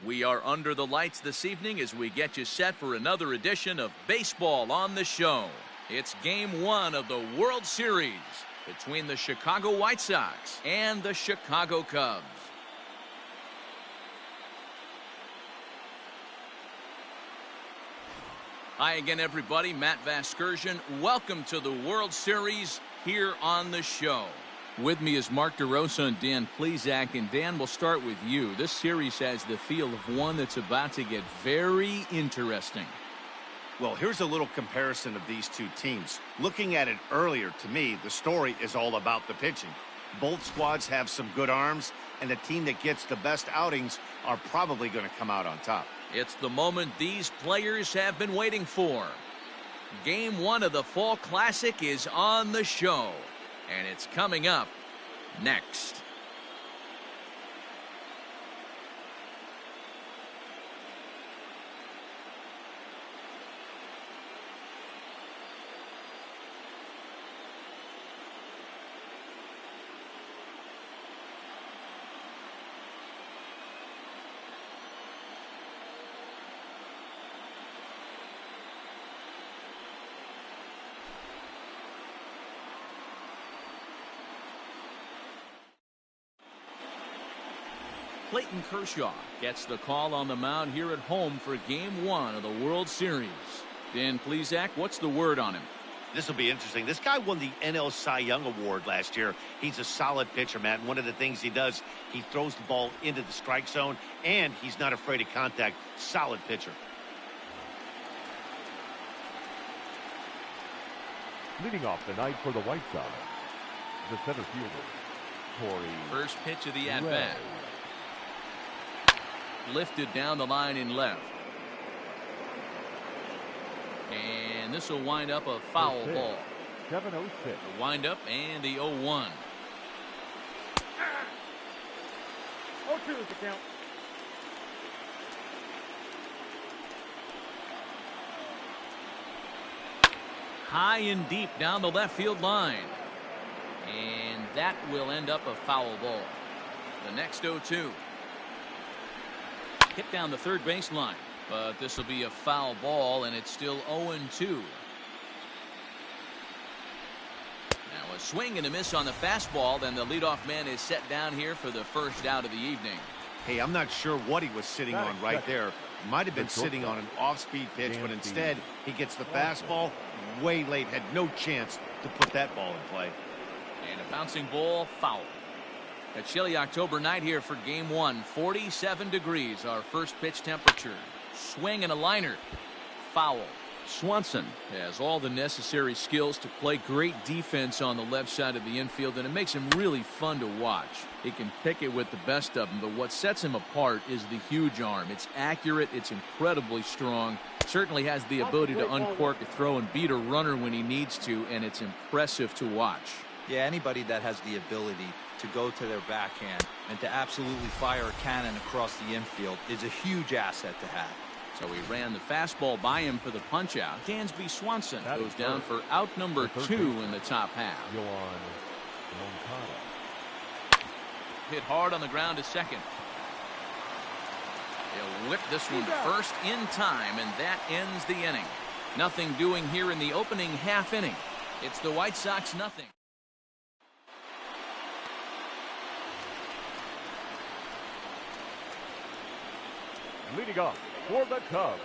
We are under the lights this evening as we get you set for another edition of Baseball on the Show. It's Game 1 of the World Series between the Chicago White Sox and the Chicago Cubs. Hi again, everybody. Matt Vasgersian. Welcome to the World Series here on the show. With me is Mark DeRosa and Dan Plesac. And Dan, we'll start with you. This series has the feel of one that's about to get very interesting. Well, here's a little comparison of these two teams. Looking at it earlier, to me, the story is all about the pitching. Both squads have some good arms, and the team that gets the best outings are probably going to come out on top. It's the moment these players have been waiting for. Game 1 of the Fall Classic is on the show, and it's coming up next. Clayton Kershaw gets the call on the mound here at home for Game 1 of the World Series. Dan Plesac, what's the word on him? This will be interesting. This guy won the NL Cy Young Award last year. He's a solid pitcher, Matt. And one of the things he does, he throws the ball into the strike zone, and he's not afraid of contact. Solid pitcher. Leading off the night for the White Sox, the center fielder, Corey. First pitch of the at-bat. Lifted down the line in left. And this will wind up a foul ball. 7-0-6. The wind up and the 0-1. 0-2 is the count. High and deep down the left field line. And that will end up a foul ball. The next 0-2. Hit down the third baseline, but this will be a foul ball, and it's still 0-2. Now a swing and a miss on the fastball, then the leadoff man is set down here for the first out of the evening. Hey, I'm not sure what he was sitting on right there. Might have been sitting on an off-speed pitch, but instead he gets the fastball way late. Had no chance to put that ball in play. And a bouncing ball, foul. A chilly October night here for Game 1. 47 degrees, our first pitch temperature. Swing and a liner. Foul. Swanson has all the necessary skills to play great defense on the left side of the infield, and it makes him really fun to watch. He can pick it with the best of them, but what sets him apart is the huge arm. It's accurate, it's incredibly strong, certainly has the ability to uncork a throw and beat a runner when he needs to, and it's impressive to watch. Yeah, anybody that has the ability to go to their backhand and to absolutely fire a cannon across the infield is a huge asset to have. So he ran the fastball by him for the punch out. Dansby Swanson goes down for out number 2 in the top half. Hit hard on the ground to second. He'll whip this one first in time, and that ends the inning. Nothing doing here in the opening half inning. It's the White Sox nothing. Leading off for the Cubs,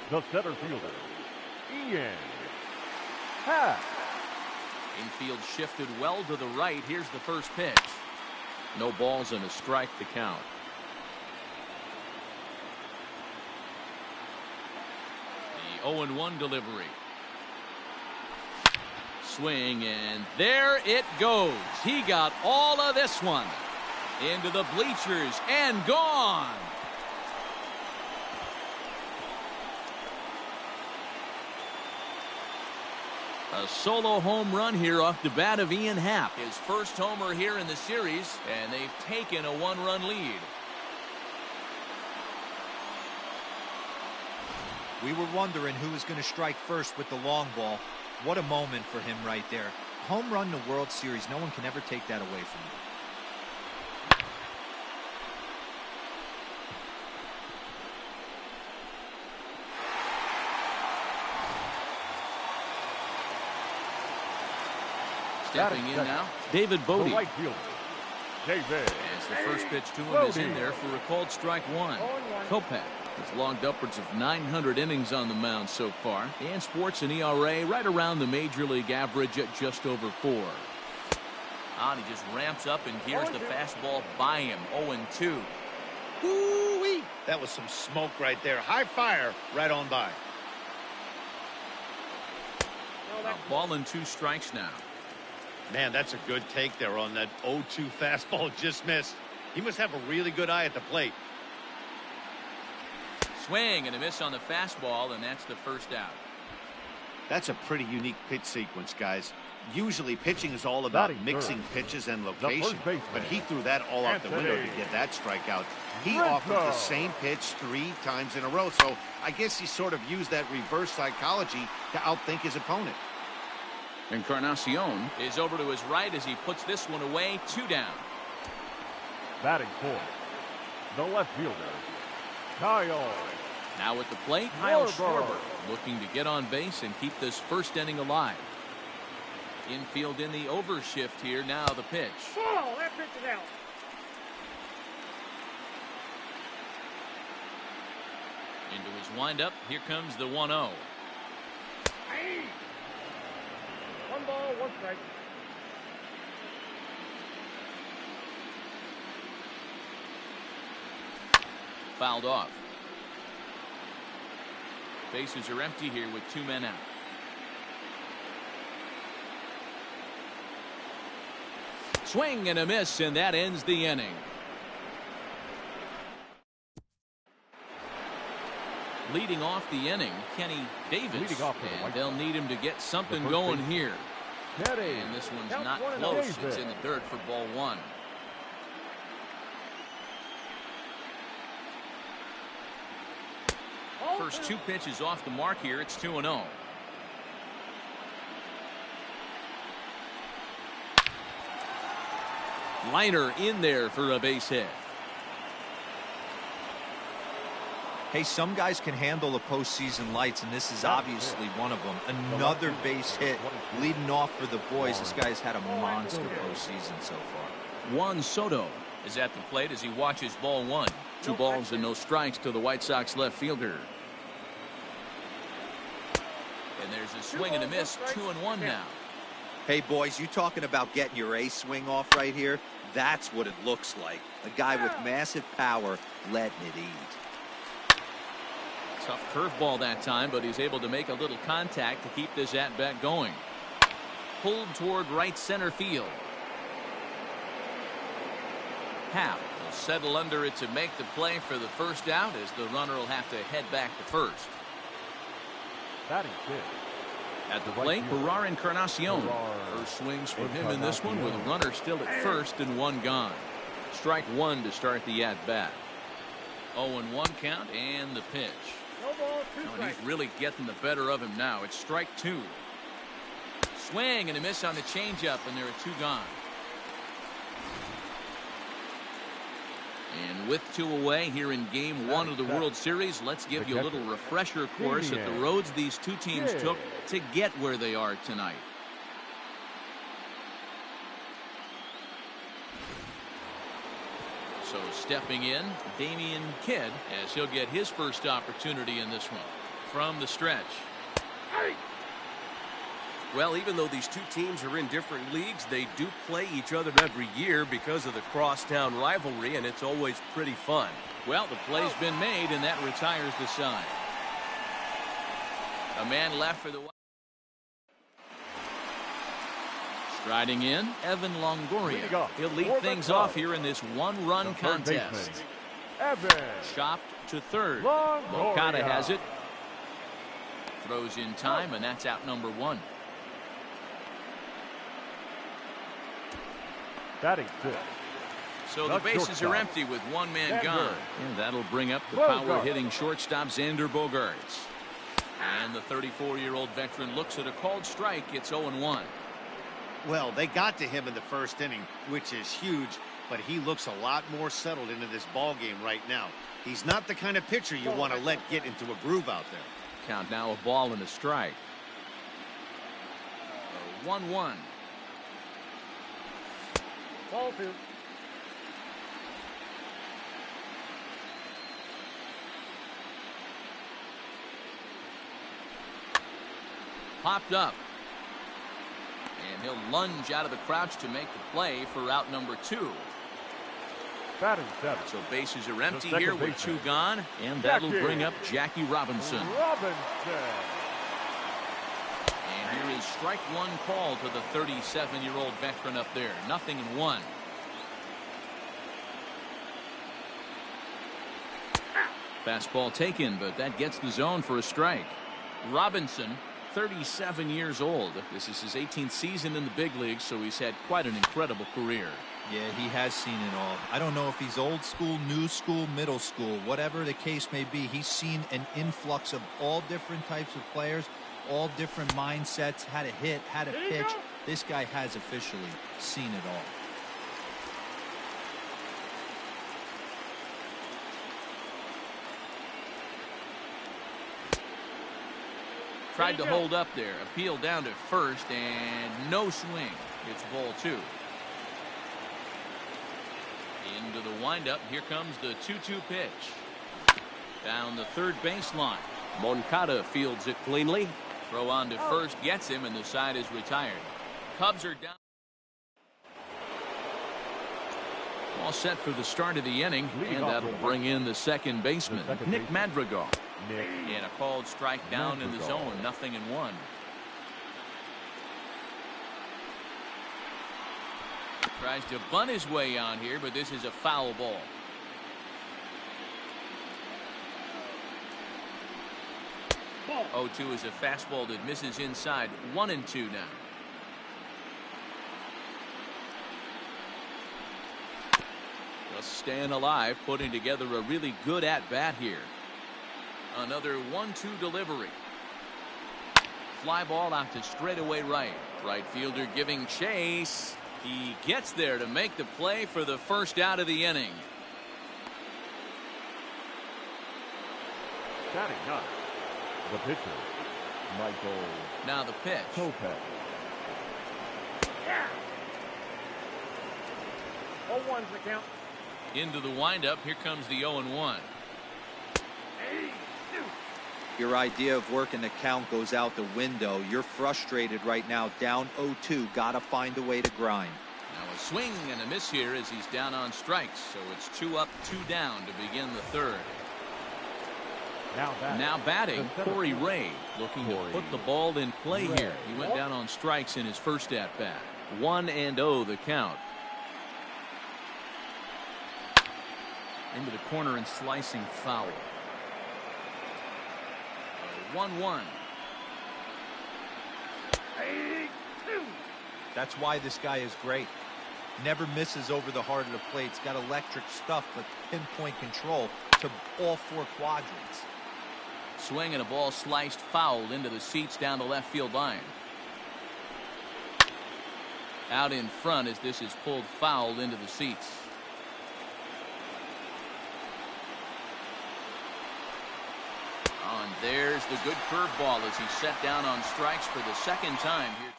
the center fielder, Ian Happ. Infield shifted well to the right. Here's the first pitch. No balls and a strike to count. The 0-1 delivery. Swing, and there it goes. He got all of this one. Into the bleachers and gone. A solo home run here off the bat of Ian Happ. His first homer here in the series, and they've taken a 1-run lead. We were wondering who was going to strike first with the long ball. What a moment for him right there. Home run in the World Series. No one can ever take that away from you. Stepping in now, David The Bodie. right fielder, David. As the first pitch to him is in there for a called strike one. Kopech has logged upwards of 900 innings on the mound so far and sports an ERA right around the major league average at just over 4. And he just ramps up and here's the fastball by him. 0-2. Woo-wee. That was some smoke right there. High fire right on by. A ball and 2 strikes now. Man, that's a good take there on that 0-2 fastball. Just missed. He must have a really good eye at the plate. Swing and a miss on the fastball, and that's the first out. That's a pretty unique pitch sequence, guys. Usually pitching is all about Batting mixing third. pitches and first location, baseman, but he threw that all out the window to get that strikeout. He offered the same pitch 3 times in a row, so I guess he sort of used that reverse psychology to outthink his opponent. Encarnacion is over to his right as he puts this one away. 2 down. Batting fourth, the left fielder, Kyle. Now at the plate, Kyle Schwarber. Schwarber looking to get on base and keep this first inning alive. Infield in the overshift here. Now the pitch. Oh, that pitch is out. Into his windup. Here comes the 1-0. Hey. 1 ball, 1 strike. Fouled off. Bases are empty here with 2 men out. Swing and a miss, and that ends the inning. Leading off the inning, Kenny Davis, Leading off for the and White they'll Sox. need him to get something The first going baseman, here. Kenny. And this one's Count not 1-0. close. It's Davis. in the dirt for ball 1. First 2 pitches off the mark here. It's 2-0. Liner in there for a base hit. Hey, some guys can handle the postseason lights, and this is obviously one of them. Another base hit leading off for the boys. This guy's had a monster postseason so far. Juan Soto is at the plate as he watches ball 1. 2 balls and no strikes to the White Sox left fielder. And there's a swing and a miss. 2-1 now. Hey, boys, you talking about getting your A swing off right here? That's what it looks like. A guy with massive power letting it eat. Tough curveball that time, but he's able to make a little contact to keep this at-bat going. Pulled toward right center field. Happ will settle under it to make the play for the first out as the runner will have to head back to first. Batting fifth, At the The right plate, fielder, Barar Encarnacion. Barar First swings for him in this one with a runner still at first and 1 gone. Strike 1 to start the at-bat. 0-1 count and the pitch. No ball, 2 Oh, and strikes. he's really getting the better of him now. It's strike 2. Swing and a miss on the changeup, and there are 2 gone. And with 2 away here in Game 1 of the World Series, let's give you a little refresher course at the roads these 2 teams took to get where they are tonight. So stepping in, Damian Kidd, as he'll get his first opportunity in this one. From the stretch. Well, even though these 2 teams are in different leagues, they do play each other every year because of the crosstown rivalry, and it's always pretty fun. Well, the play's been made, and that retires the side. A man left for the... Striding in, Evan Longoria. He'll lead things off here in this 1-run contest. Evan. Chopped to third. Longoria. Okada has it. Throws in time, and that's out number 1. Batting fifth, So the The bases are shortstop, empty with 1 man Xander gone. And that'll bring up the Bogaerts. power-hitting shortstop Xander Bogaerts. And the 34-year-old veteran looks at a called strike. It's 0-1. Well, they got to him in the first inning, which is huge, but he looks a lot more settled into this ball game right now. He's not the kind of pitcher you want to let get into a groove out there. Count now, a ball and a strike. 1-1. Ball 2. Popped up. And he'll lunge out of the crouch to make the play for out number 2. Batting 7. So bases are empty second here with baseman. 2 gone. And that'll Jackie. bring up Jackie Robinson. Robinson. And here is strike 1 call to the 37-year-old veteran up there. 0-1. Fastball taken, but that gets the zone for a strike. Robinson, 37 years old. This is his 18th season in the big leagues, so he's had quite an incredible career. Yeah, he has seen it all. I don't know if he's old school, new school, middle school, whatever the case may be. He's seen an influx of all different types of players, all different mindsets, how to hit, how to pitch. This guy has officially seen it all. Tried to hold up there. Appeal down to first, and no swing. It's ball 2. Into the windup. Here comes the 2-2 pitch. Down the third baseline. Moncada fields it cleanly. Throw on to first gets him, and the side is retired. Cubs are down. All set for the start of the inning, and that'll bring in the second baseman, Nick Madrigal. And a called strike down in the zone, 0-1. Tries to bunt his way on here, but this is a foul ball. Ball. 0-2 is a fastball that misses inside. 1-2 now. Just staying alive, putting together a really good at-bat here. Another 1-2 delivery. Fly ball out to straightaway right. Right fielder giving chase. He gets there to make the play for the first out of the inning. Batting 9. The pitcher, Michael Now the pitch. Kopech. Yeah. 0-1's the count. Into the windup. Here comes the 0-1. Your idea of working the count goes out the window. You're frustrated right now, down 0-2. Got to find a way to grind. Now a swing and a miss here as he's down on strikes. So it's 2 up, 2 down to begin the third. Now batting, Corey Ray, looking to put the ball in play here. He went down on strikes in his first at-bat. 1-0 the count. Into the corner and slicing foul. 1-1. That's why this guy is great. Never misses over the heart of the plate. He's got electric stuff, but pinpoint control to all 4 quadrants. Swing and a ball sliced foul into the seats down the left field line. Out in front as this is pulled foul into the seats. And there's the good curveball as he's set down on strikes for the second time here.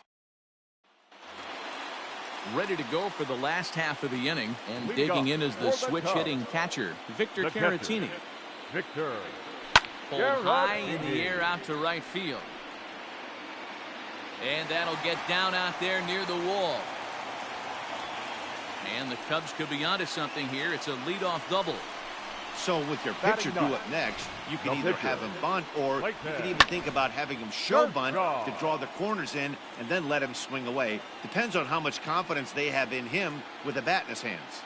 Ready to go for the last half of the inning, and digging in is the switch-hitting catcher, Victor Caratini. Victor. Pulled high in the air out to right field. And that'll get down out there near the wall. And the Cubs could be onto something here. It's a leadoff double. So with your pitcher do it next, you can either have him bunt, or you can even think about having him show bunt to draw the corners in and then let him swing away. Depends on how much confidence they have in him with a bat in his hands.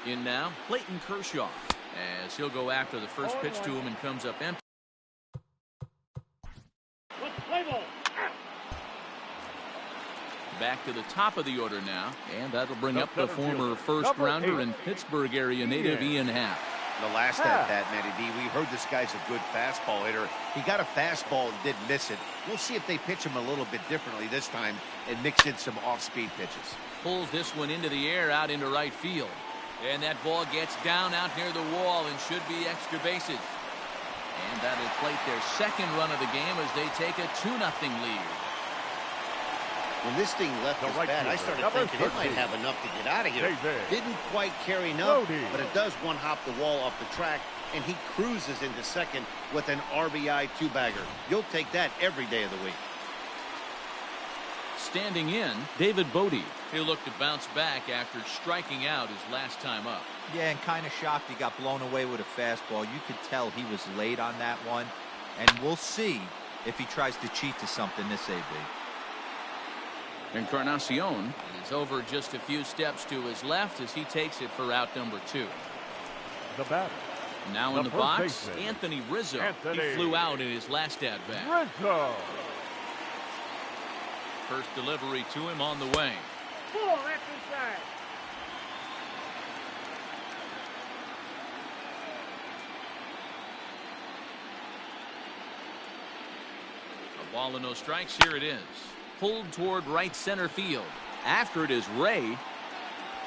In now, Clayton Kershaw, as he'll go after the first pitch to him and comes up empty. Let's play ball. Back to the top of the order now, and that'll bring up the former first-rounder and Pittsburgh area native Ian Happ. The last at-bat, Matty B, we heard this guy's a good fastball hitter. He got a fastball and didn't miss it. We'll see if they pitch him a little bit differently this time and mix in some off-speed pitches. Pulls this one into the air out into right field. And that ball gets down out near the wall and should be extra bases. And that'll plate their second run of the game as they take a 2-0 lead. When this thing left The his right bat, I fielder, started number thinking it might 13. have enough to get out of here. David. Didn't quite carry enough, Brody. but it does one-hop the wall off the track, and he cruises into second with an RBI two-bagger. You'll take that every day of the week. Standing in, David Bodie. He'll look to bounce back after striking out his last time up. Yeah, and kind of shocked he got blown away with a fastball. You could tell he was late on that one. And we'll see if he tries to cheat to something this AB. Encarnacion is over just a few steps to his left as he takes it for out number 2. The batter. Now The in the first box, baseman. Anthony Rizzo. Anthony. He flew out in his last at-bat. Rizzo. First delivery to him on the way. Ball, that's inside. A ball and no strikes. Here it is. Pulled toward right center field. After it is Ray.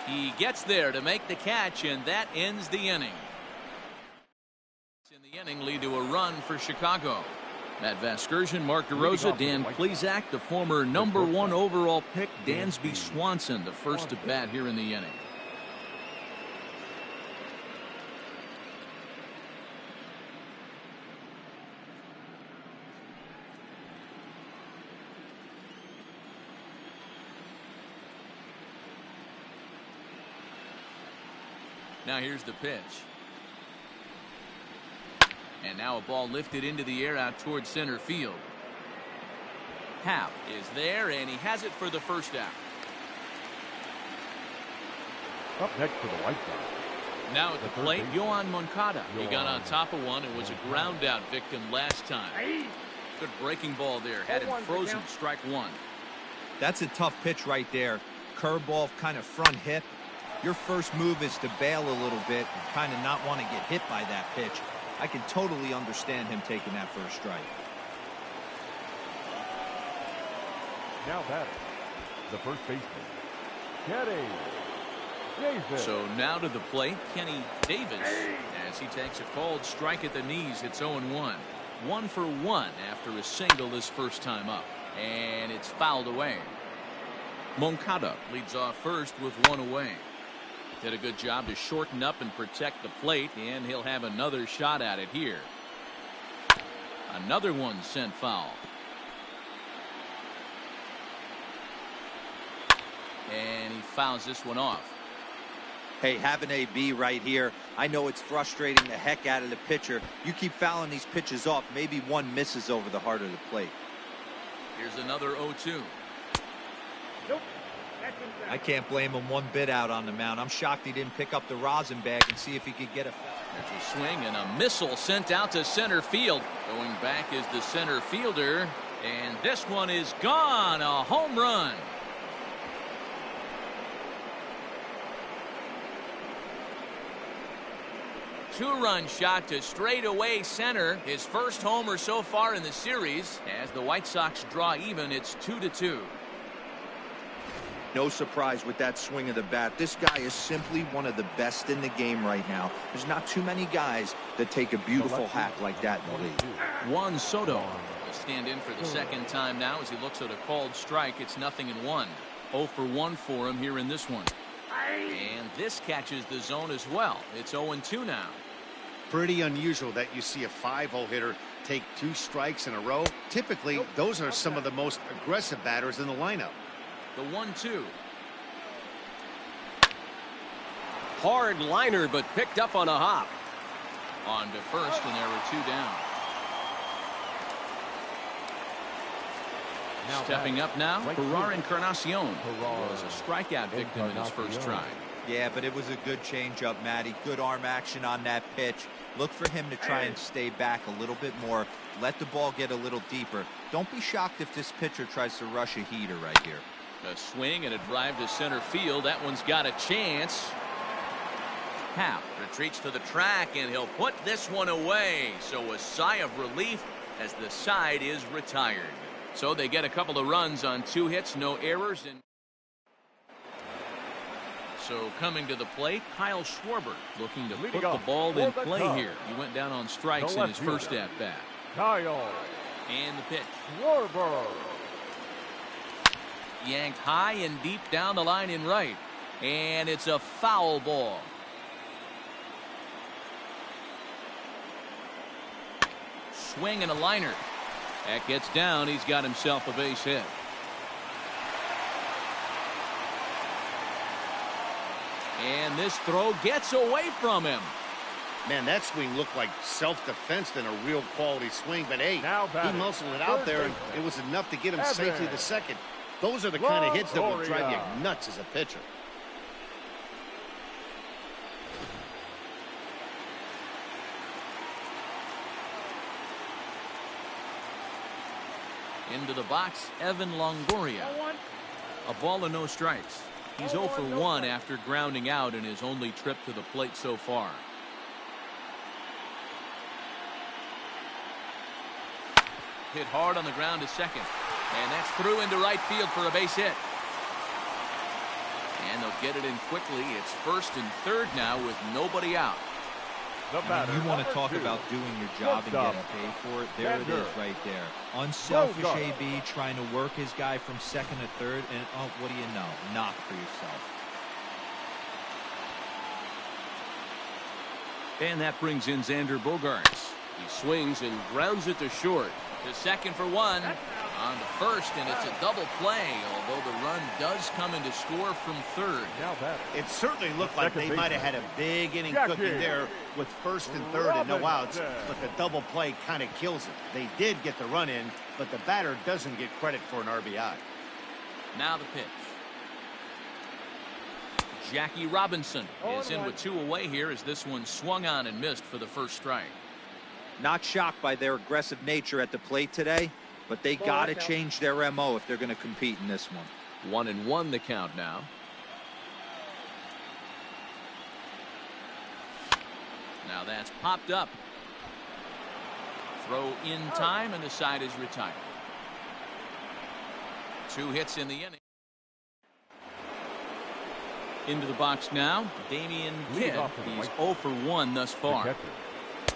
He gets there to make the catch, and that ends the inning. In the inning lead to a run for Chicago. Matt Vasgersian, Mark DeRosa, Dan Plesac, the former number 1 overall pick, Dansby Swanson, the first at bat here in the inning. Now here's the pitch. And now a ball lifted into the air out towards center field. Happ is there, and he has it for the first out. Up next for the White Sox. Now at the plate, Yoan Moncada. He got on top of one and was a ground out victim last time. Good breaking ball there. Had him frozen. Strike 1. That's a tough pitch right there. Curveball, kind of front hip. Your first move is to bail a little bit and kind of not want to get hit by that pitch. I can totally understand him taking that first strike. Now batting. The first baseman. Kenny Davis. So now to the plate, Kenny Davis, as he takes a called strike at the knees. It's 0-1. 1 for 1 after a single his first time up. And it's fouled away. Moncada leads off first with 1 away. Did a good job to shorten up and protect the plate, and he'll have another shot at it here. Another one sent foul. And he fouls this one off. Hey, have an AB right here. I know it's frustrating the heck out of the pitcher. You keep fouling these pitches off, maybe one misses over the heart of the plate. Here's another 0-2. Nope. That's inside. I can't blame him one bit out on the mound. I'm shocked he didn't pick up the rosin bag and see if he could get a... There's a swing and a missile sent out to center field. Going back is the center fielder, and this one is gone. A home run. Two-run shot to straightaway center. His first homer so far in the series. As the White Sox draw even, it's 2-2. No surprise with that swing of the bat. This guy is simply one of the best in the game right now. There's not too many guys that take a beautiful hack like that in the league. Juan Soto will stand in for the second time now as he looks at a called strike. It's 0-1. 0 for 1 for him here in this one. And this catches the zone as well. It's 0-2 now. Pretty unusual that you see a 5-hole hitter take 2 strikes in a row. Typically, those are some of the most aggressive batters in the lineup. The 1-2. Hard liner, but picked up on a hop. On to first, and there were 2 down. Now Stepping batting. up now, Right Ferrar field. Encarnacion Ferrar was a strikeout victim in his first try. Yeah, but it was a good changeup, Matty. Good arm action on that pitch. Look for him to try and stay back a little bit more. Let the ball get a little deeper. Don't be shocked if this pitcher tries to rush a heater right here. A swing and a drive to center field. That one's got a chance. Happ retreats to the track, and he'll put this one away. So a sigh of relief as the side is retired. So they get a couple of runs on 2 hits, no errors. And so coming to the plate, Kyle Schwarber looking to put the ball in play here. He went down on strikes in his first at-bat. Kyle And the pitch. Schwarber. yanked high and deep down the line in right. And it's a foul ball. Swing and a liner. That gets down. He's got himself a base hit. And this throw gets away from him. Man, that swing looked like self-defense than a real quality swing. But, hey, Now he muscled it out there, and it was enough to get him safely to second. Those are the kind of hits that will drive you nuts as a pitcher. Into the box, Evan Longoria. A ball and no strikes. He's 0 for 1 after grounding out in his only trip to the plate so far. Hit hard on the ground to second. And that's through into right field for a base hit. And they'll get it in quickly. It's first and third now with nobody out. I mean, you want to talk about doing your job and getting paid for it. There it is right there. Unselfish AB trying to work his guy from second to third. And, oh, what do you know? Knock for yourself. And that brings in Xander Bogaerts. He swings and grounds it to short. To second for one. On the first, and it's a double play, although the run does come in to score from third. It certainly looked like they might have had a big inning cooking there with first and third and no outs, but the double play kind of kills it. They did get the run in, but the batter doesn't get credit for an RBI. Now the pitch. Jackie Robinson is in with 2 away here as this one swung on and missed for the first strike. Not shocked by their aggressive nature at the plate today, but they got to change their MO if they're going to compete in this one. 1-1 the count now. Now that's popped up. Throw in time, and the side is retired. 2 hits in the inning. Into the box now, Damian Kidd. He's 0 for 1 thus far.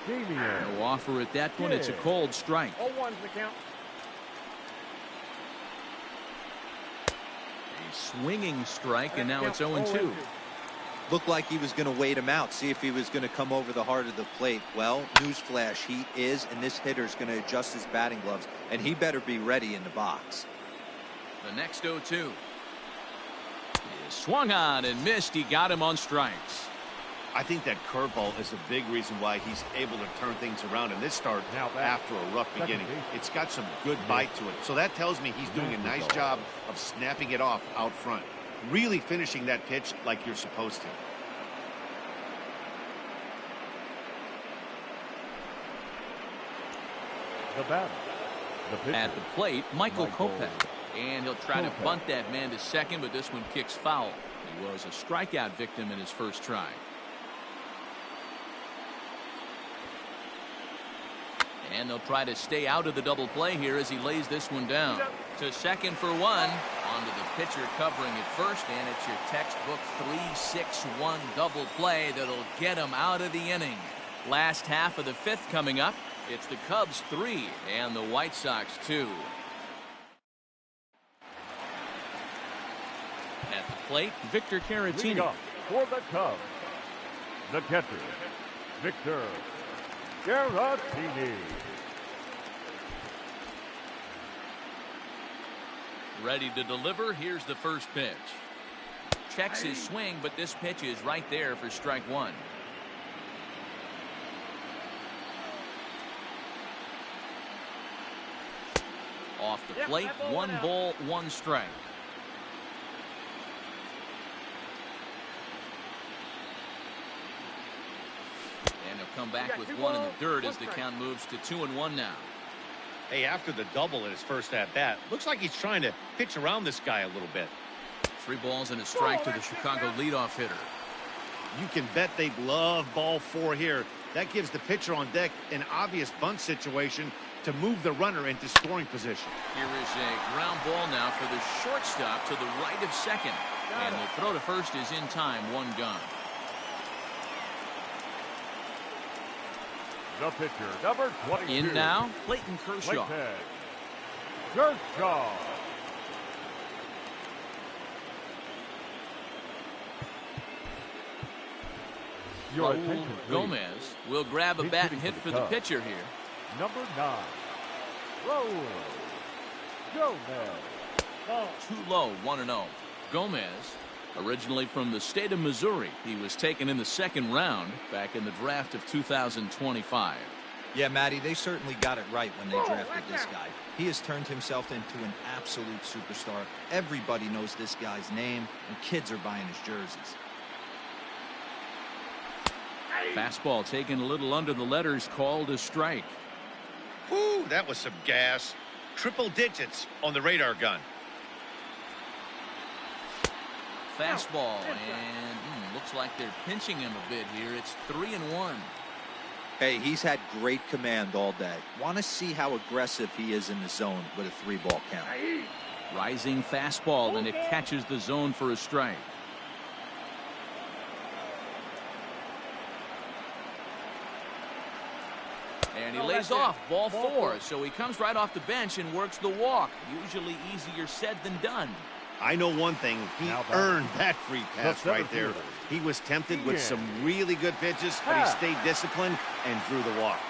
No offer at that one. It's a cold strike. 0-1's the count. A swinging strike, and now it's 0-2. Looked like he was going to wait him out, see if he was going to come over the heart of the plate. Well, newsflash, he is, and this hitter's going to adjust his batting gloves, and he better be ready in the box. The next 0-2 is swung on and missed. He got him on strikes. I think that curveball is a big reason why he's able to turn things around in this start after a rough beginning. It's got some good bite to it. So that tells me he's doing a nice job of snapping it off out front. Really finishing that pitch like you're supposed to. At the plate, Michael Kopech. And he'll try to bunt that man to second, but this one kicks foul. He was a strikeout victim in his first try. And they'll try to stay out of the double play here as he lays this one down. To second for one. Onto the pitcher covering at first, and it's your textbook 3-6-1 double play that'll get him out of the inning. Last half of the 5th coming up. It's the Cubs 3 and the White Sox 2. At the plate, Victor Caratini. For the Cubs, the catcher, Victor Caratini. Ready to deliver. Here's the first pitch. Checks his swing, but this pitch is right there for strike 1. Off the plate, 1 ball, 1 strike. And he'll come back with 1 in the dirt as the count moves to 2-1 now. Hey, after the double in his first at-bat, looks like he's trying to pitch around this guy a little bit. 3 balls and a strike to the Chicago leadoff hitter. You can bet they'd love ball 4 here. That gives the pitcher on deck an obvious bunt situation to move the runner into scoring position. Here is a ground ball now for the shortstop to the right of second. And the throw to first is in time, 1 gone. The pitcher, number 22. In now, Clayton Kershaw. Kershaw. Your Raul attention, please. Gomez will grab a He's bat and hitting hit for for the the Cubs. pitcher here. Number 9, Raul Gomez. Ball. Too low, 1-0. Gomez, originally from the state of Missouri, he was taken in the second round back in the draft of 2025. Yeah, Matty, they certainly got it right when they drafted this guy. He has turned himself into an absolute superstar. Everybody knows this guy's name, and kids are buying his jerseys. Fastball taken a little under the letters, called a strike. Whoo, that was some gas. Triple digits on the radar gun. Fastball, and looks like they're pinching him a bit here. It's 3-1. Hey, he's had great command all day. Want to see how aggressive he is in the zone with a 3-ball count. Rising fastball, and it catches the zone for a strike. And he lays off, ball 4. So he comes right off the bench and works the walk. Usually easier said than done. I know one thing. He Now back. earned that free pass center right there. fielder. He was tempted with Ian. some really good pitches, but he Happ. stayed disciplined and drew the walk.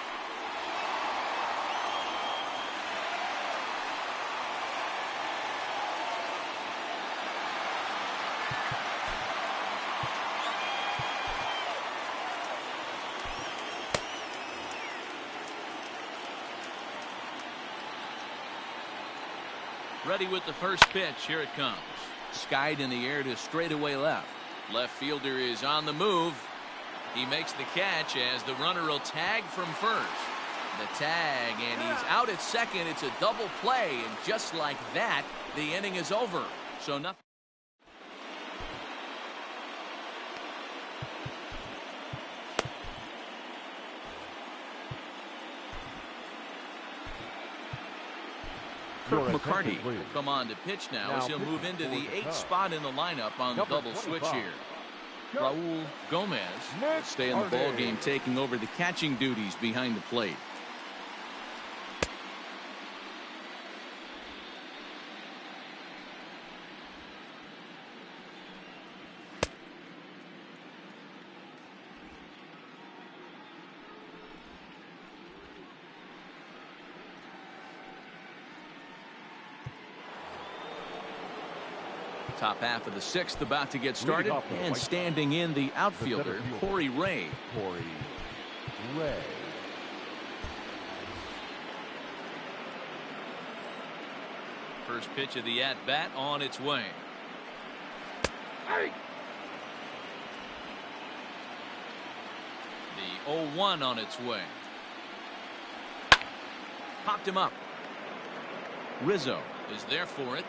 Ready with the first pitch. Here it comes. Skied in the air to straightaway left. Left fielder is on the move. He makes the catch as the runner will tag from first. The tag, and he's out at second. It's a double play, and just like that, the inning is over. So nothing. Your Kirk attention, McCarty please. will come on to pitch now Now as he'll move pitching into the for the 8th Cubs. spot in the lineup on the Number double switch 25. here. Raul Gomez will Nick stay in the ball Hardy. game, taking over the catching duties behind the plate. Top half of the 6th about to get started, off the and White standing in the outfielder, center fielder. Corey Ray. Corey Ray. First pitch of the at-bat on its way. The 0-1 on its way. Popped him up. Rizzo is there for it.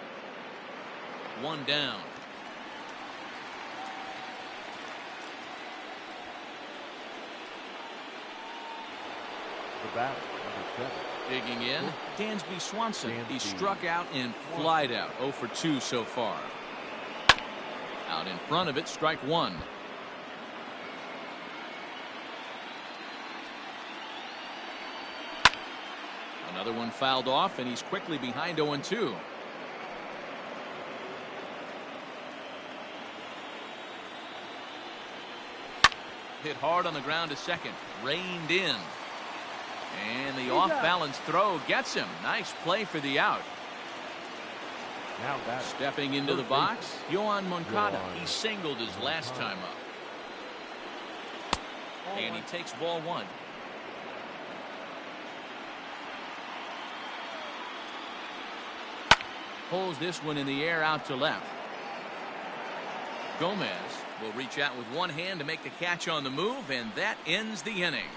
One down. The batter, number 7. Digging in, Dansby Swanson. He Dansby struck out and flied out. 0 for 2 so far. Out in front of it, strike 1. Another one fouled off, and he's quickly behind 0-2. Hit hard on the ground to second. Reined in. And the off-balance throw gets him. Nice play for the out. Now batter. Stepping into the Third box, Yohan Moncada. Yohan He singled his last time up. And he takes ball 1. Pulls this one in the air out to left. Gomez will reach out with one hand to make the catch on the move, and that ends the inning.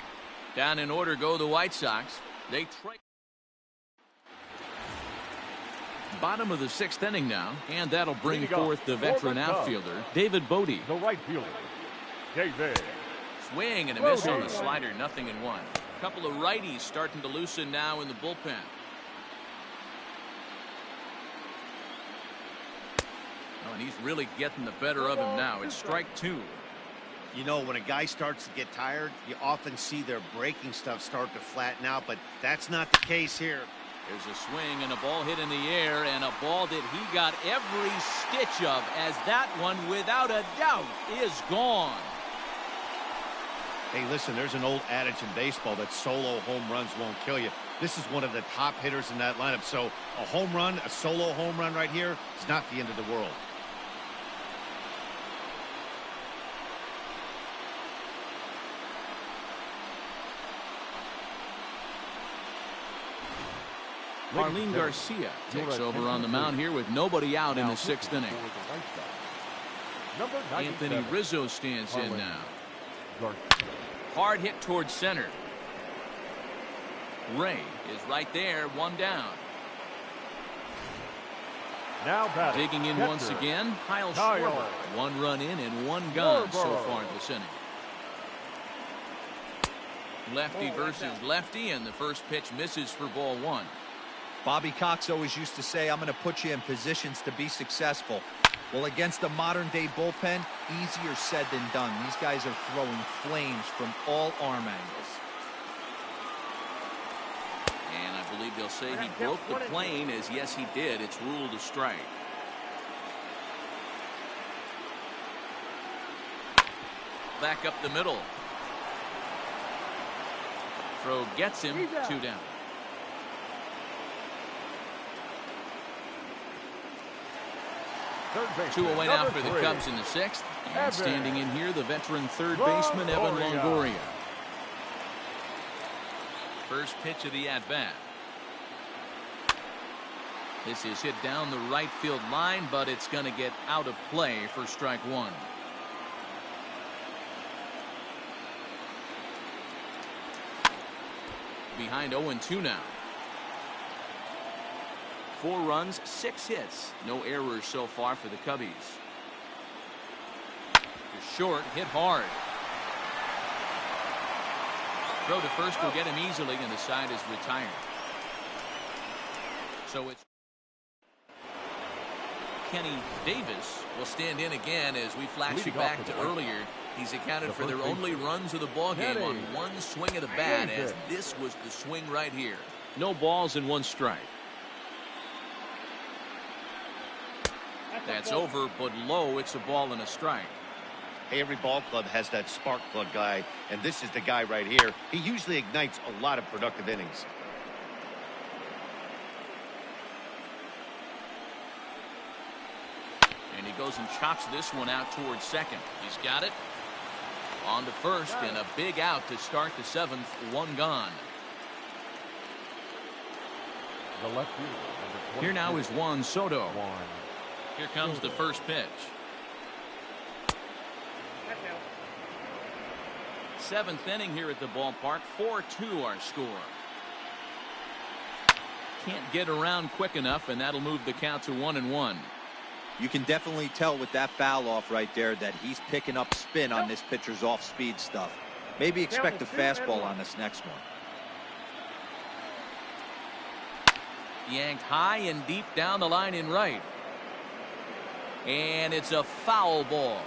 Down in order go the White Sox. They trade. Bottom of the 6th inning now, and that'll bring Leading off forth the for veteran the Cubs. outfielder, David Bodie. The right fielder, David. Swing and a miss on the Bodie. slider, 0-1. A couple of righties starting to loosen now in the bullpen. Oh, and he's really getting the better of him now. It's strike 2. You know, when a guy starts to get tired, you often see their breaking stuff start to flatten out, but that's not the case here. There's a swing and a ball hit in the air, and a ball that he got every stitch of, as that one, without a doubt, is gone. Hey, listen, there's an old adage in baseball that solo home runs won't kill you. This is one of the top hitters in that lineup. So a home run, a solo home run right here is not the end of the world. Marlene Garcia takes over on the mound here with nobody out in the 6th inning. Anthony Rizzo stands in now. Hard hit towards center. Ray is right there, 1 down. Now batting. Digging in once again, Kyle Kyle. Schwarber. 1 run in and 1 gone so far this inning. Lefty versus lefty, and the first pitch misses for ball 1. Bobby Cox always used to say, I'm going to put you in positions to be successful. Well, against a modern-day bullpen, easier said than done. These guys are throwing flames from all arm angles. And I believe they'll say he broke the plane, as yes, he did. It's ruled a strike. Back up the middle. Throw gets him, 2 down. Two away now for the Cubs in the 6th. And standing in here, the veteran third baseman, Evan Longoria. First pitch of the at-bat. This is hit down the right field line, but it's going to get out of play for strike 1. Behind 0-2 now. 4 runs, 6 hits. No errors so far for the Cubbies. To short, hit hard. Throw to first will get him easily, and the side is retired. So it's Kenny Davis will stand in again as we flash you back to earlier. He's accounted for their only runs of the ballgame on 1 swing of the bat, as this was the swing right here. No balls and 1 strike. That's over, but low. It's a ball and a strike. Hey, every ball club has that spark plug guy, and this is the guy right here. He usually ignites a lot of productive innings. And he goes and chops this one out towards second. He's got it. On to first, and a big out to start the 7th. 1 gone. The left fielder. Here now is Juan Soto. Here comes the first pitch. 7th inning here at the ballpark. 4-2 our score. Can't get around quick enough, and that'll move the count to 1-1. You can definitely tell with that foul off right there that he's picking up spin on this pitcher's off-speed stuff. Maybe expect a fastball on this next one. Yanked high and deep down the line in right. And it's a foul ball.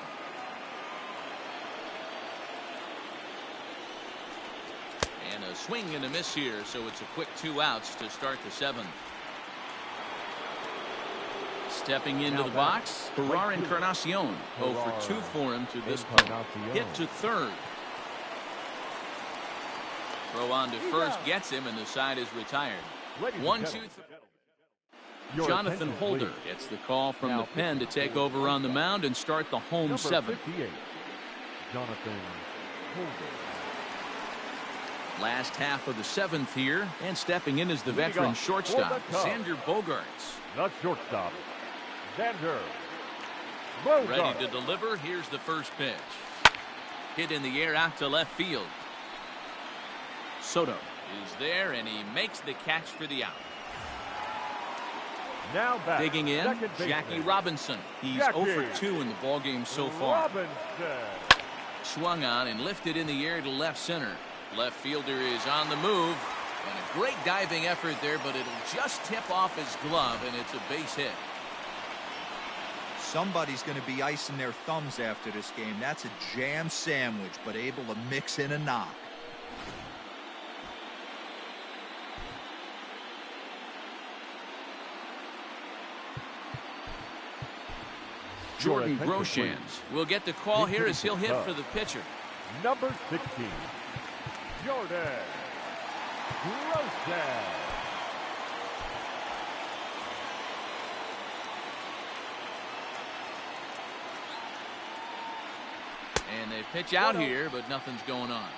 And a swing and a miss here, so it's a quick 2 outs to start the 7th. Stepping into the box, Ferrar Encarnacion. 0 for 2 for him to this point. Hit to third. Throw on to first, gets him, and the side is retired. 1-2. Jonathan Holder gets the call from the pen to take over on the mound and start the home 7th. Jonathan Holder. Last half of the 7th here, and stepping in is the veteran shortstop, Xander Bogaerts. The shortstop, Xander Bogaerts. Ready to deliver. Here's the first pitch. Hit in the air out to left field. Soto is there, and he makes the catch for the out. Now back, digging in, Jackie Robinson. He's 0 for 2 in the ballgame so far. Swung on and lifted in the air to left center. Left fielder is on the move, and a great diving effort there, but it'll just tip off his glove, and it's a base hit. Somebody's going to be icing their thumbs after this game. That's a jam sandwich, but able to mix in a knock. Jordan Groshans will get the call here as he'll hit for the pitcher. Number 16, Jordan Grossman. And they pitch out here, but nothing's going on.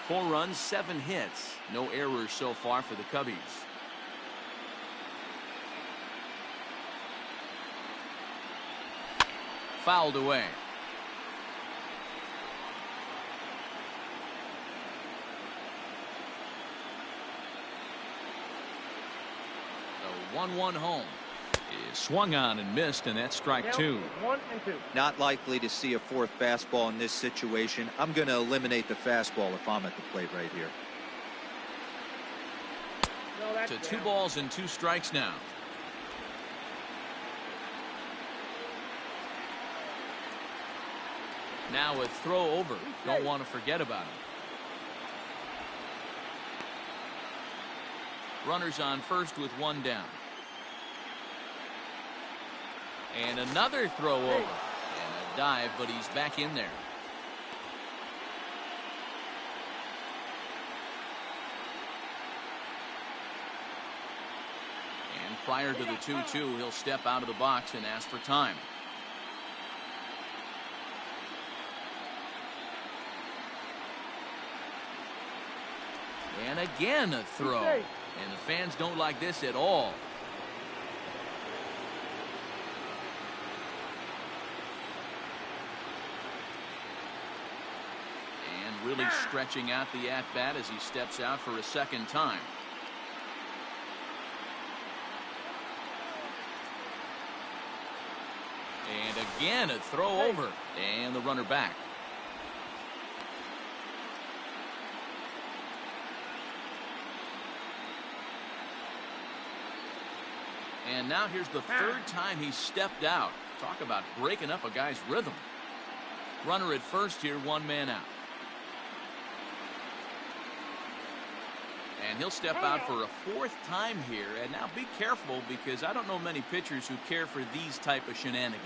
4 runs, 7 hits. No errors so far for the Cubbies. Fouled away. The 1-1 home is swung on and missed, and that's strike 2. 1 and 2. Not likely to see a 4th fastball in this situation. I'm going to eliminate the fastball if I'm at the plate right here. No, that's To 2 down. balls and 2 strikes now. Now with throw over. Don't want to forget about him. Runners on first with 1 down. And another throw over. And a dive, but he's back in there. And prior to the 2-2, he'll step out of the box and ask for time. And again a throw. And the fans don't like this at all. And really stretching out the at-bat as he steps out for a second time. And again a throw over. And the runner back. And now here's the 3rd time he stepped out. Talk about breaking up a guy's rhythm. Runner at first here, 1 man out. And he'll step out for a 4th time here. And now be careful, because I don't know many pitchers who care for these type of shenanigans.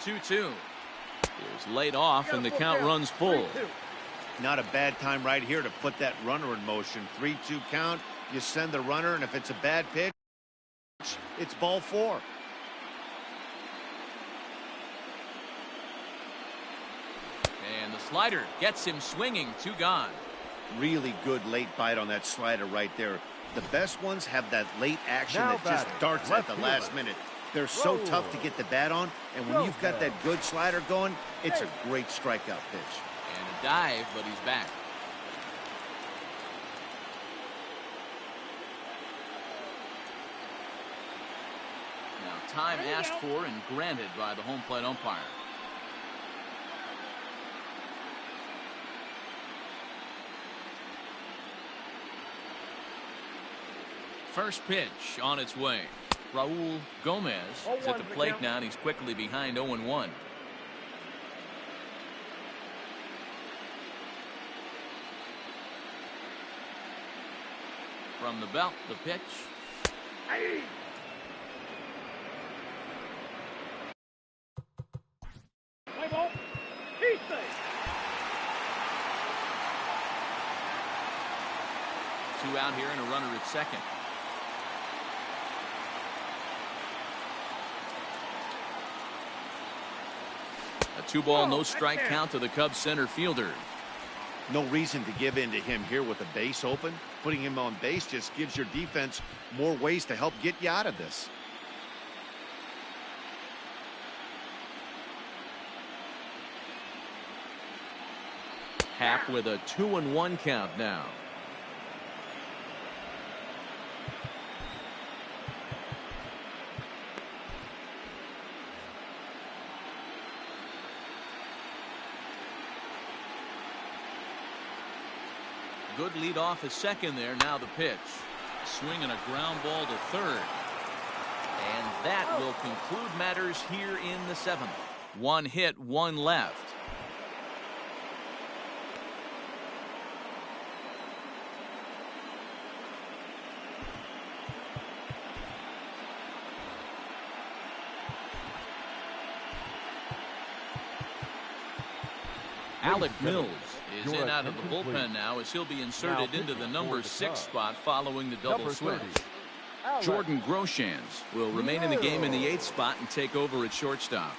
The 2-2 is laid off, and the count runs full. 3-2. Not a bad time right here to put that runner in motion. 3-2 count. You send the runner, and if it's a bad pitch, it's ball 4. And the slider gets him swinging. 2 gone. Really good late bite on that slider right there. The best ones have that late action Now that just batting, darts left at the last fielder. minute. They're so Roll. tough to get the bat on, and when you've got that good slider going, it's a great strikeout pitch. And a dive, but he's back. Now time asked for and granted by the home plate umpire. First pitch on its way. Raul Gomez is at the plate now, and he's quickly behind 0-1. From the belt, the pitch. Play ball. He's safe. 2 out here and a runner at second. A 2-ball, no strike count to the Cubs center fielder. No reason to give in to him here with the base open. Putting him on base just gives your defense more ways to help get you out of this. Happ with a 2-1 count now. Good lead off his second there. Now the pitch. Swing and a ground ball to third. And that will conclude matters here in the 7th. 1 hit, 1 left. Alec Base hitter. Mills is Your in out of the attention, bullpen please. now as he'll be inserted Now into the pitching number for the 6 Cubs. spot following the double Number switch. 30, Alex Jordan Groshans will remain in the game in the 8th spot and take over at shortstop.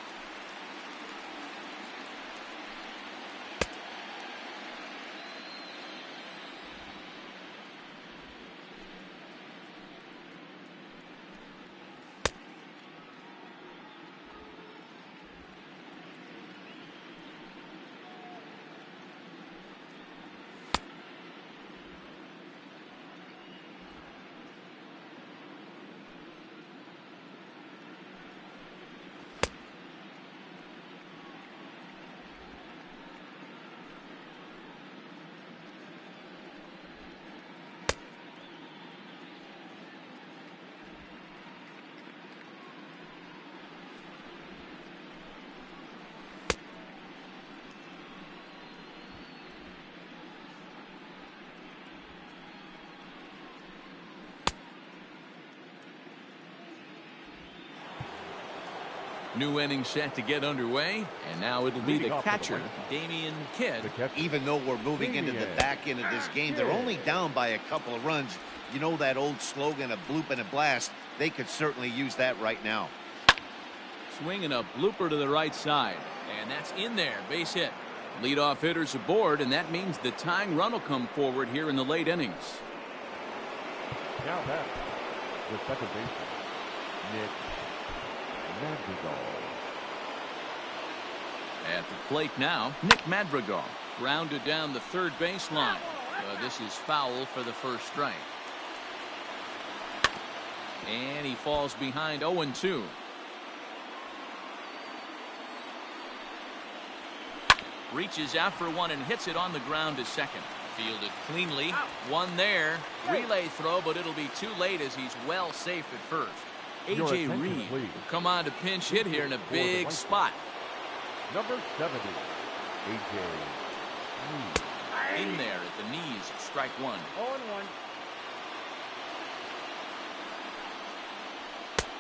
New inning set to get underway, and now it'll be the Leading off for the catcher, White Damian Kidd. The catcher. Even though we're moving into the back end of this game, they're only down by a couple of runs. You know that old slogan, a bloop and a blast. They could certainly use that right now. Swinging a blooper to the right side, and that's in there, base hit. Leadoff hitters aboard, and that means the tying run will come forward here in the late innings. Now that the second baseman, Nick Madrigal. At the plate now, Nick Madrigal grounded down the third baseline. This is foul for the first strike. And he falls behind 0-2. Reaches out for one and hits it on the ground to second. Fielded cleanly. One there. Relay throw, but it'll be too late as he's well safe at first. Your A.J. attention, Reed please. will come on to pinch hit here in a the big White spot. Number 70, A.J. Reed. In there at the knees. Strike one. 0-1.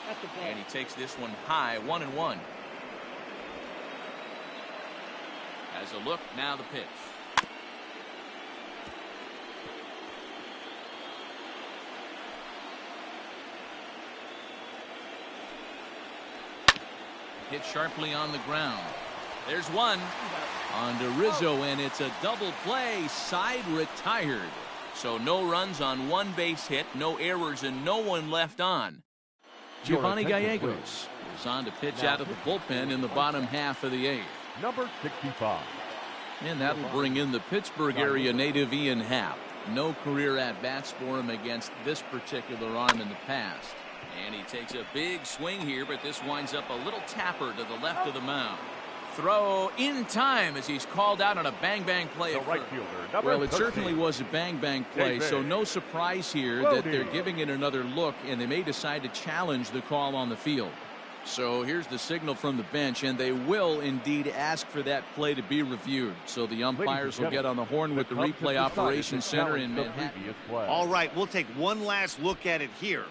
That's the play. And he takes this one high, 1-1. As a look, now the pitch. Hit sharply on the ground. There's one. On to Rizzo, and it's a double play. Side retired. So no runs on one base hit, no errors, and no one left on. Your Giovanni attention, Gallegos is on to pitch Now out of the bullpen in the bottom half of the 8th. Number 65. And that'll bring in the Pittsburgh area native Ian Happ. No career at-bats for him against this particular arm in the past. And he takes a big swing here, but this winds up a little tapper to the left of the mound. Throw in time as he's called out on a bang-bang play. The at right first. fielder, number Well, it 13. certainly was a bang-bang play, so no surprise here that they're giving it another look, and they may decide to challenge the call on the field. So here's the signal from the bench, and they will indeed ask for that play to be reviewed. So the umpires will get on the horn with the Cubs replay have decided operations to center challenge in the Manhattan. previous play. All right, we'll take one last look at it here.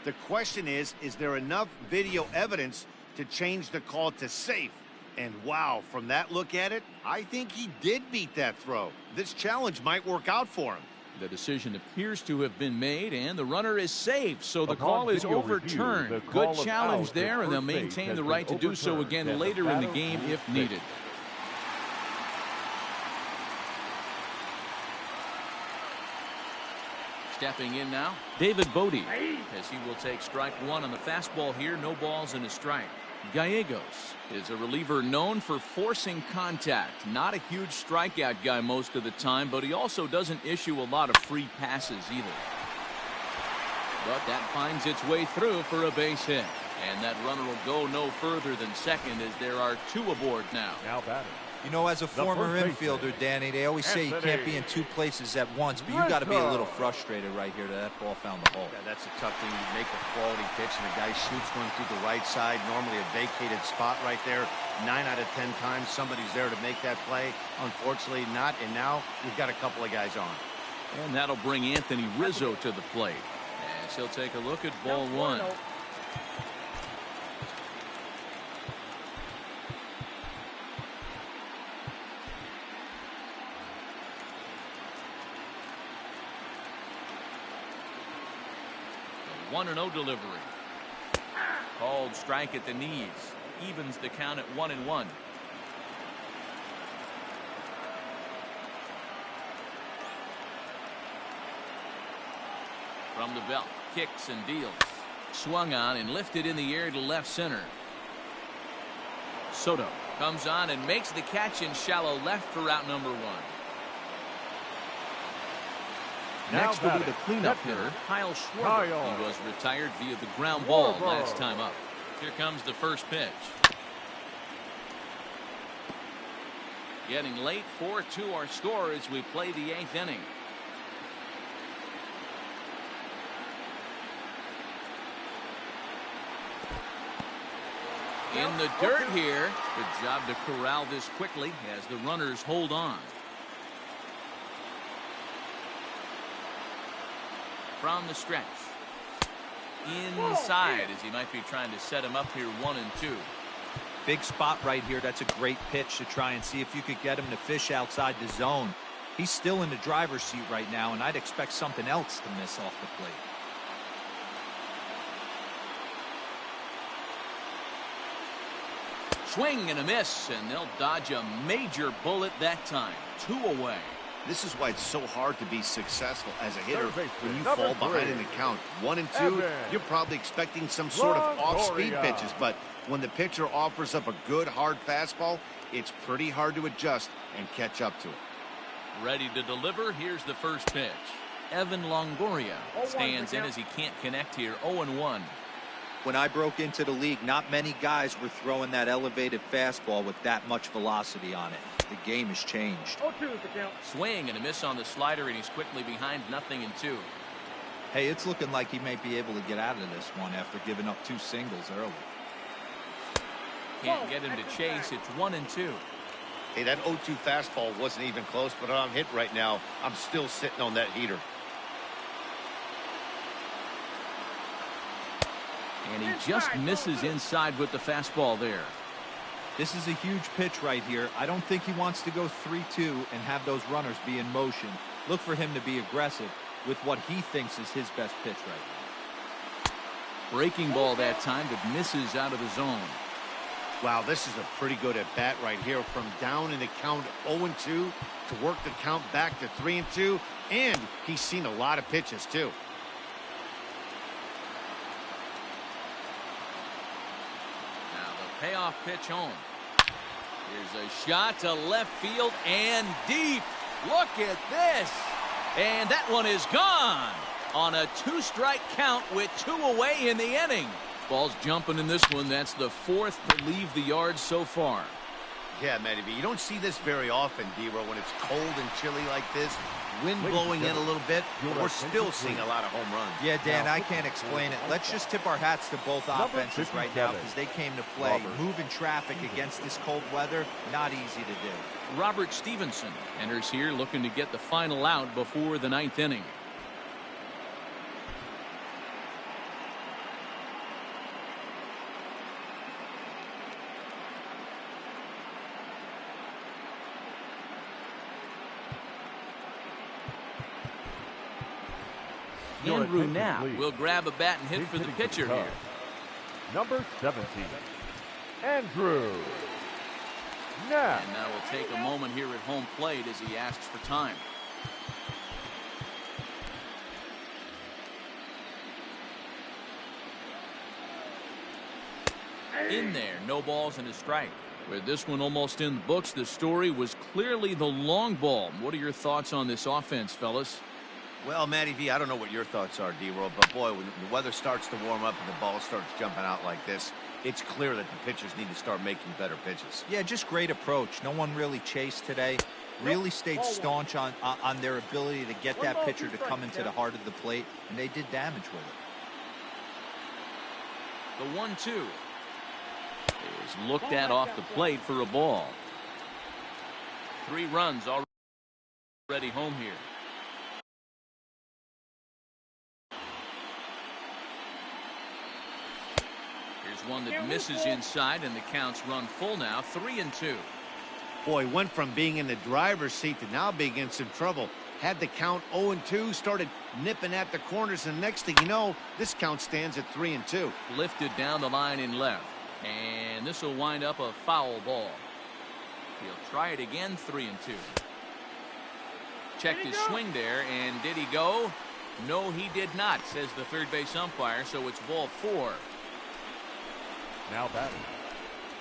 The question is there enough video evidence to change the call to safe? And wow, from that look at it, I think he did beat that throw. This challenge might work out for him. The decision appears to have been made, and the runner is safe, so the Upon call is video overturned. review, the call Good of challenge out there, at and they'll first base maintain has the been right to do so overturned, again and the later in the batter game will if take needed. Stepping in now, David Bodie, as he will take strike one on the fastball here. No balls and a strike. Gallegos is a reliever known for forcing contact. Not a huge strikeout guy most of the time, but he also doesn't issue a lot of free passes either. But that finds its way through for a base hit. And that runner will go no further than second as there are two aboard now. Now batting. You know, as a former first baseman, infielder, Danny, they always say you can't be in two places at once, but you got to be a little frustrated right here that that ball found the hole. Yeah, that's a tough thing. You make a quality pitch and a guy shoots one through the right side, normally a vacated spot right there. 9 out of 10 times somebody's there to make that play. Unfortunately not, and now we've got a couple of guys on. And that'll bring Anthony Rizzo to the plate. As he'll take a look at ball one. 1-0 delivery. Called strike at the knees. Evens the count at 1-1. From the belt, kicks and deals. Swung on and lifted in the air to left center. Soto comes on and makes the catch in shallow left for route number 1. Next will be the cleanup hitter, Kyle Schwarber. He was retired via the ground ball last time up. Here comes the first pitch. Getting late, 4-2 our score as we play the 8th inning. In the dirt here. Good job to corral this quickly as the runners hold on. From the stretch. Inside as he might be trying to set him up here 1-2. Big spot right here. That's a great pitch to try and see if you could get him to fish outside the zone. He's still in the driver's seat right now, and I'd expect something else to miss off the plate. Swing and a miss, and they'll dodge a major bullet that time. 2 away. This is why it's so hard to be successful as a hitter when you number fall behind 3. in the count 1-2. You're probably expecting some sort of off-speed Longoria. pitches, but when the pitcher offers up a good hard fastball, it's pretty hard to adjust and catch up to it. Ready to deliver. Here's the first pitch. Evan Longoria stands in as he can't connect here. 0-1. When I broke into the league, not many guys were throwing that elevated fastball with that much velocity on it. The game has changed. 0-2 is the count. Swing and a miss on the slider, and he's quickly behind 0-2. Hey, it's looking like he might be able to get out of this one after giving up 2 singles early. Can't get him to chase. It's 1-2. Hey, that 0-2 fastball wasn't even close, but I'm hit right now. I'm still sitting on that heater. And he just misses inside with the fastball there. This is a huge pitch right here. I don't think he wants to go 3-2 and have those runners be in motion. Look for him to be aggressive with what he thinks is his best pitch right now. Breaking ball that time, but misses out of the zone. Wow, this is a pretty good at-bat right here. From down in the count 0-2 to work the count back to 3-2. And he's seen a lot of pitches, too. Now the payoff pitch home. Here's a shot to left field and deep. Look at this. And that one is gone on a 2-strike count with 2 away in the inning. Ball's jumping in this one. That's the 4th to leave the yard so far. Yeah, Matty B, you don't see this very often, D-Row, when it's cold and chilly like this. Wind blowing in a little bit, but we're still seeing a lot of home runs. Yeah, Dan, I can't explain it. Let's just tip our hats to both offenses right now because they came to play. Moving traffic against this cold weather, not easy to do. Robert Stevenson enters here looking to get the final out before the 9th inning. Andrew Knapp will grab a bat and hit for the pitcher here. Number 17, Andrew Knapp. And now we'll take a moment here at home plate as he asks for time. In there, no balls and a strike. With this one almost in the books, the story was clearly the long ball. What are your thoughts on this offense, fellas? Well, Matty V, I don't know what your thoughts are, D-Roll, but boy, when the weather starts to warm up and the ball starts jumping out like this, it's clear that the pitchers need to start making better pitches. Yeah, just great approach. No one really chased today. Really stayed staunch on their ability to get that pitcher to come into the heart of the plate, and they did damage with it. The 1-2 is looked at off the plate for a ball. 3 runs already home here. Here's one that misses inside, and the count's run full now. 3-2. Boy, went from being in the driver's seat to now being in some trouble. Had the count 0-2, started nipping at the corners, and next thing you know, this count stands at 3-2. Lifted down the line in left. And this will wind up a foul ball. He'll try it again, 3-2. Checked his swing there, and did he go? No, he did not, says the third base umpire, so it's ball 4. Now batting,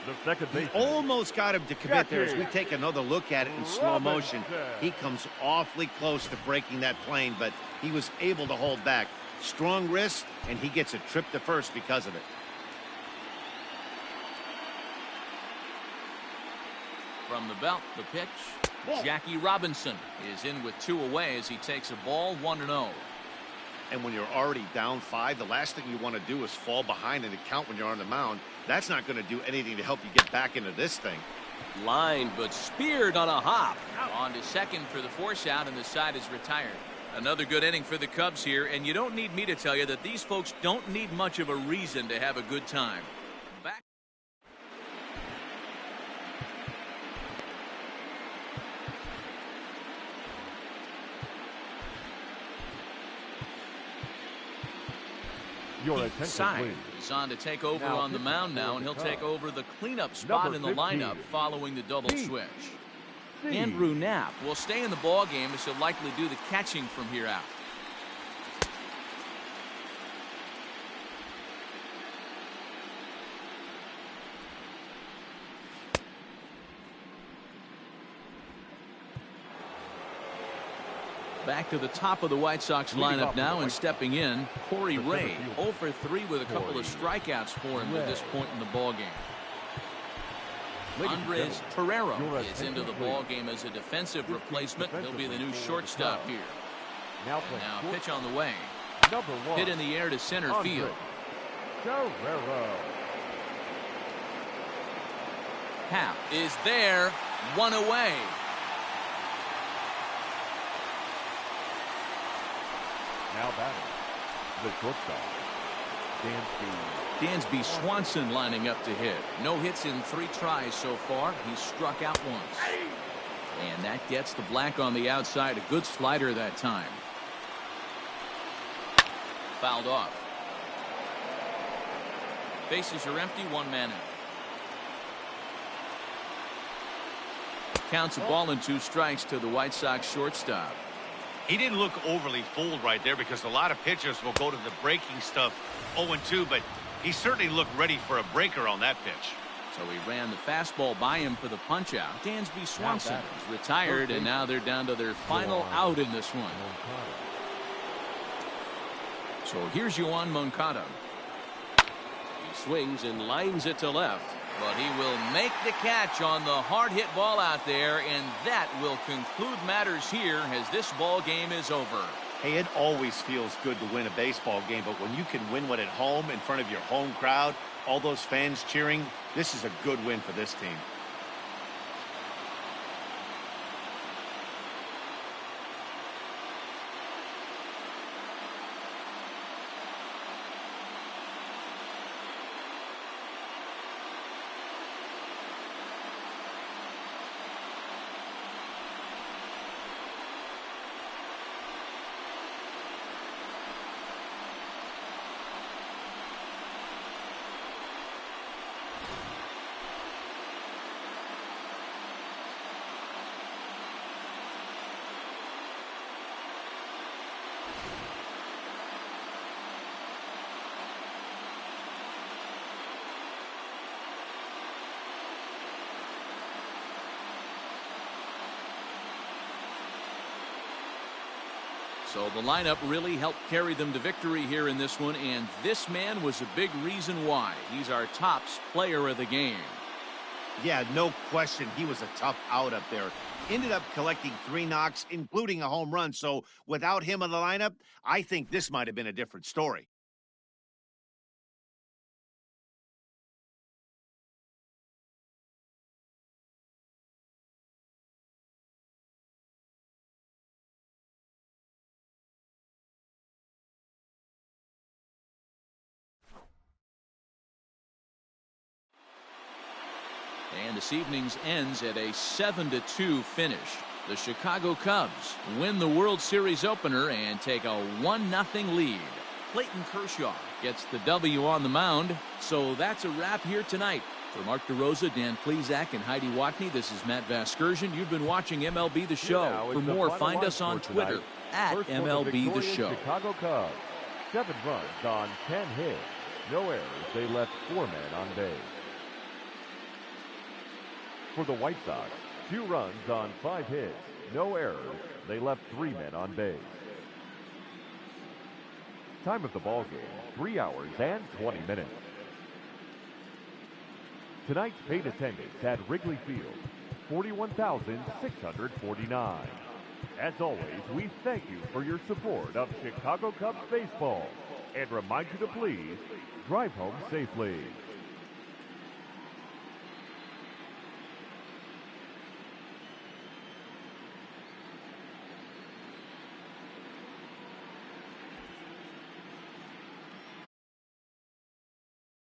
the second base. Almost got him to commit there as we take another look at it in slow motion. He comes awfully close to breaking that plane, but he was able to hold back. Strong wrist, and he gets a trip to first because of it. From the belt, the pitch. Jackie Robinson is in with 2 away as he takes a ball, 1-0. And when you're already down 5, the last thing you want to do is fall behind in the count when you're on the mound. That's not going to do anything to help you get back into this thing. Lined, but speared on a hop. On to second for the force out, and the side is retired. Another good inning for the Cubs here, and you don't need me to tell you that these folks don't need much of a reason to have a good time. Back. Your attention, Side please. is on to take over Now on the mound now, and he'll take over the cleanup spot in the lineup following the double switch. Andrew Knapp will stay in the ball game as he'll likely do the catching from here out. Back to the top of the White Sox lineup now, and stepping in, Corey Ray, 0 for 3 with a couple of strikeouts for him at this point in the ball game. Andres Pereira is into the ball game as a defensive replacement. He'll be the new shortstop here. Now pitch on the way. Hit in the air to center field. Happ is there, 1 away. Now batting, the shortstop, Dansby Swanson lining up to hit. No hits in 3 tries so far. He's struck out once. And that gets the black on the outside. A good slider that time. Fouled off. Bases are empty, 1 man out. Counts a ball and 2 strikes to the White Sox shortstop. He didn't look overly fooled right there because a lot of pitchers will go to the breaking stuff 0-2, but he certainly looked ready for a breaker on that pitch. So he ran the fastball by him for the punch out. Dansby Swanson is retired, and now they're down to their final out in this one. So here's Yoan Moncada. He swings and lines it to left. But he will make the catch on the hard hit ball out there, and that will conclude matters here as this ball game is over. Hey, it always feels good to win a baseball game, but when you can win one at home in front of your home crowd, all those fans cheering, this is a good win for this team. So the lineup really helped carry them to victory here in this one, and this man was a big reason why. He's our tops player of the game. Yeah, no question. He was a tough out up there. Ended up collecting 3 knocks, including a home run. So without him in the lineup, I think this might have been a different story. And this evening's ends at a 7-2 finish. The Chicago Cubs win the World Series opener and take a 1-0 lead. Clayton Kershaw gets the W on the mound. So that's a wrap here tonight. For Mark DeRosa, Dan Plesac, and Heidi Watney, this is Matt Vasgersian. You've been watching MLB The Show. For more, find us on Twitter at MLB The Show. Chicago Cubs, 7 runs on 10 hits. No errors. They left 4 men on base. For the White Sox, 2 runs on 5 hits. No errors. They left 3 men on base. Time of the ball game, 3 hours and 20 minutes. Tonight's paid attendance at Wrigley Field, 41,649. As always, we thank you for your support of Chicago Cubs baseball and remind you to please drive home safely.